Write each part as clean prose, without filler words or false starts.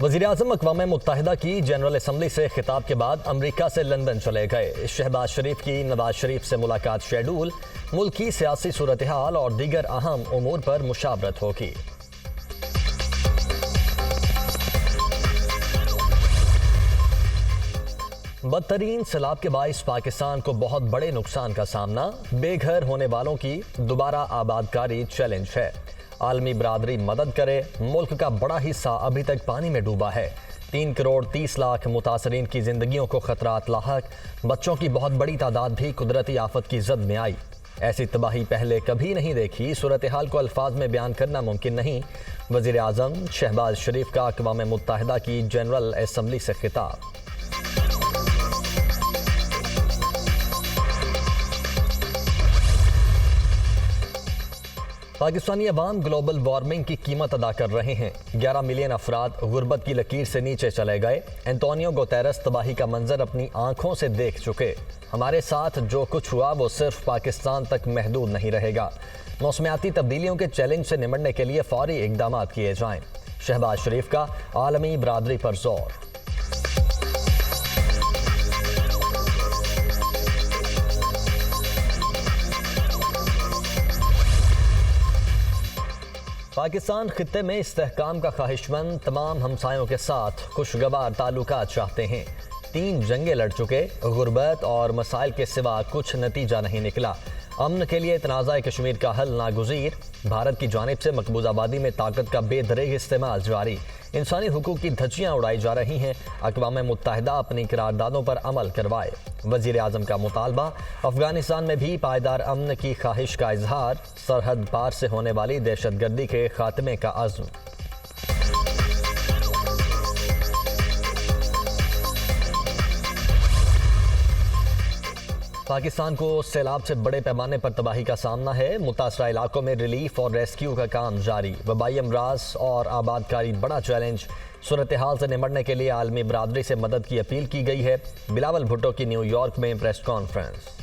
वज़ीर-ए-आज़म अक़वाम मुत्तहिदा की general assembly से खिताब के बाद अमरीका से लंदन चले गए। शहबाज शरीफ की नवाज शरीफ से मुलाकात शेड्यूल, मुल्क की सियासी सूरत हाल और दीगर अहम उमूर पर मुशावरत होगी। बदतरीन सैलाब के बाइस पाकिस्तान को बहुत बड़े नुकसान का सामना, बेघर होने वालों की दोबारा आबादकारी चैलेंज है। आलमी बरादरी मदद करे, मुल्क का बड़ा हिस्सा अभी तक पानी में डूबा है। 3 करोड़ 30 लाख मुतासरीन की जिंदगियों को खतरात लाहक, बच्चों की बहुत बड़ी तादाद भी कुदरती आफत की जद में आई। ऐसी तबाही पहले कभी नहीं देखी, सूरत हाल को अल्फाज में बयान करना मुमकिन नहीं। वज़ीर आज़म शहबाज शरीफ का अक़वाम मुत्तहिदा की जनरल असम्बली से खिताब। पाकिस्तानी अवाम ग्लोबल वार्मिंग की कीमत अदा कर रहे हैं। 11 मिलियन अफराद गुर्बत की लकीर से नीचे चले गए। एंटोनियो गुतेरेस तबाही का मंजर अपनी आंखों से देख चुके। हमारे साथ जो कुछ हुआ वो सिर्फ पाकिस्तान तक महदूद नहीं रहेगा। मौसमियाती तब्दीलियों के चैलेंज से निमटने के लिए फौरी इकदाम किए जाएं। शहबाज शरीफ का आलमी बरादरी पर जोर। पाकिस्तान खित्ते में इस्तेहकाम का ख्वाहिशमंद तमाम हमसायों के साथ खुशगवार ताल्लुकात चाहते हैं। 3 जंगें लड़ चुके, गुर्बत और मसाइल के सिवा कुछ नतीजा नहीं निकला। अमन के लिए तनाज़ा कश्मीर का हल नागुज़ीर। भारत की जानिब से मकबूज आबादी में ताकत का बेदरेग इस्तेमाल जारी। इंसानी हुकूक की धज्जियाँ उड़ाई जा रही हैं। अक़वाम मुत्तहिदा अपनी करारदादों पर अमल करवाए। वज़ीर आज़म का मुतालबा। अफगानिस्तान में भी पायदार अमन की ख्वाहिश का इजहार। सरहद पार से होने वाली दहशतगर्दी के खात्मे का अज़्म। पाकिस्तान को सैलाब से बड़े पैमाने पर तबाही का सामना है। मुतासरा इलाकों में रिलीफ और रेस्क्यू का काम जारी। वबाई अमराज और आबादकारी बड़ा चैलेंज। सूरत हाल से निमटने के लिए आलमी बरादरी से मदद की अपील की गई है। बिलावल भुट्टो की न्यूयॉर्क में प्रेस कॉन्फ्रेंस।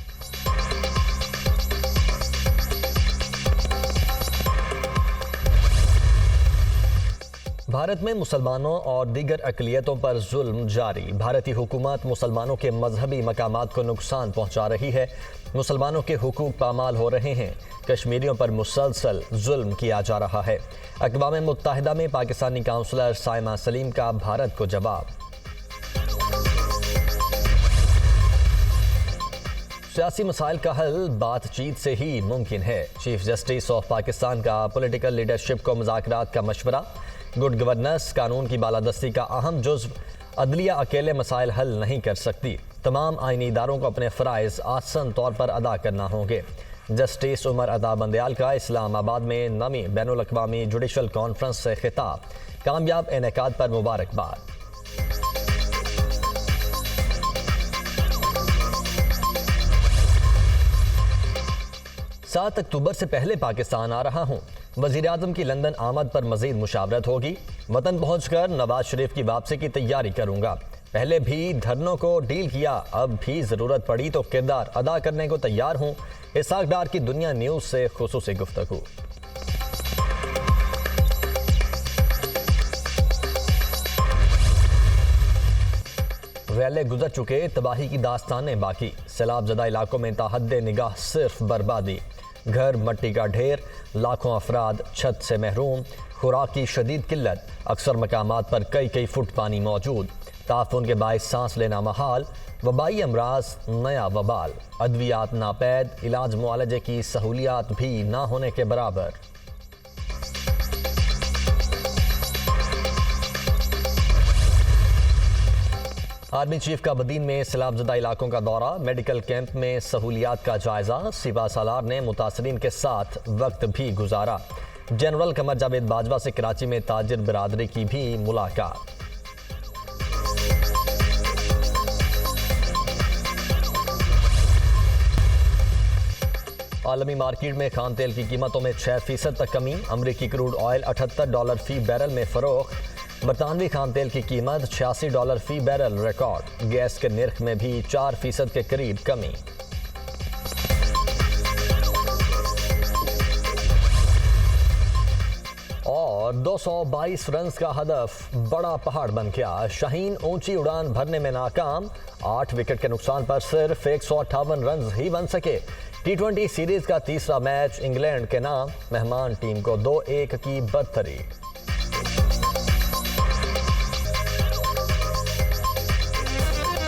भारत में मुसलमानों और दीगर अक़लियतों पर जुल्म जारी। भारतीय हुकूमत मुसलमानों के मजहबी मकामात को नुकसान पहुंचा रही है। मुसलमानों के हुकूक पामाल हो रहे हैं। कश्मीरियों पर मुसलसल जुल्म किया जा रहा है। अक़वाम मुत्तहिदा में पाकिस्तानी काउंसलर साइमा सलीम का भारत को जवाब। सियासी मसाइल का हल बातचीत से ही मुमकिन है। चीफ जस्टिस ऑफ पाकिस्तान का पॉलिटिकल लीडरशिप को मुज़ाकरात का मशवरा। गुड गवर्नेंस कानून की बालादस्ती का अहम जुज़्व। अदलिया अकेले मसाइल हल नहीं कर सकती। तमाम आईनी इदारों को अपने फ़राइज़ आसान तौर पर अदा करना होंगे। जस्टिस उमर अता बंदयाल का इस्लामाबाद में नवी बैनुल अक़वामी जुडिशल कॉन्फ्रेंस से खिताब। कामयाब इनेकाद पर मुबारकबाद। 7 अक्टूबर से पहले पाकिस्तान आ रहा हूँ। वज़ीर आज़म की लंदन आमद पर मज़ीद मुशावरत होगी। वतन पहुँचकर नवाज शरीफ की वापसी की तैयारी करूँगा। पहले भी धरनों को डील किया, अब भी ज़रूरत पड़ी तो किरदार अदा करने को तैयार हूँ। इसहाक डार की दुनिया न्यूज़ से खुसूसी गुफ्तगू। रैले गुजर चुके, तबाही की दास्तानें बाकी। सैलाब ज़दा इलाकों में ताहद्दे निगाह सिर्फ बर्बादी। घर मट्टी का ढेर, लाखों अफराद छत से महरूम। खुराक की शदीद किल्लत, अक्सर मकामात पर कई फुट पानी मौजूद। ताफुन के बाइस सांस लेना महाल। वबाई अमराज नया वबाल। अद्वियात नापैद, इलाज मुआलजे की सहूलियात भी ना होने के बराबर। आर्मी चीफ का बदीन में सैलाबज़दा इलाकों का दौरा। मेडिकल कैंप में सहूलियात का जायजा। सिपा सालार ने मुतासरीन के साथ वक्त भी गुजारा। जनरल कमर जावेद बाजवा से कराची में ताजिर बिरादरी की भी मुलाकात। आलमी मार्केट में खान तेल की कीमतों में 6% तक कमी। अमरीकी क्रूड ऑयल $78 फी बैरल में फरोख्त। बरतानवी खान तेल की कीमत $86 फी बैरल रिकॉर्ड। गैस के निर्ख में भी 4% के करीब कमी। और 222 रन का हदफ बड़ा पहाड़ बन गया। शाहीन ऊंची उड़ान भरने में नाकाम। 8 विकेट के नुकसान पर सिर्फ 158 रन ही बन सके। T20 सीरीज का तीसरा मैच इंग्लैंड के नाम। मेहमान टीम को 2-1 की बढ़तरी।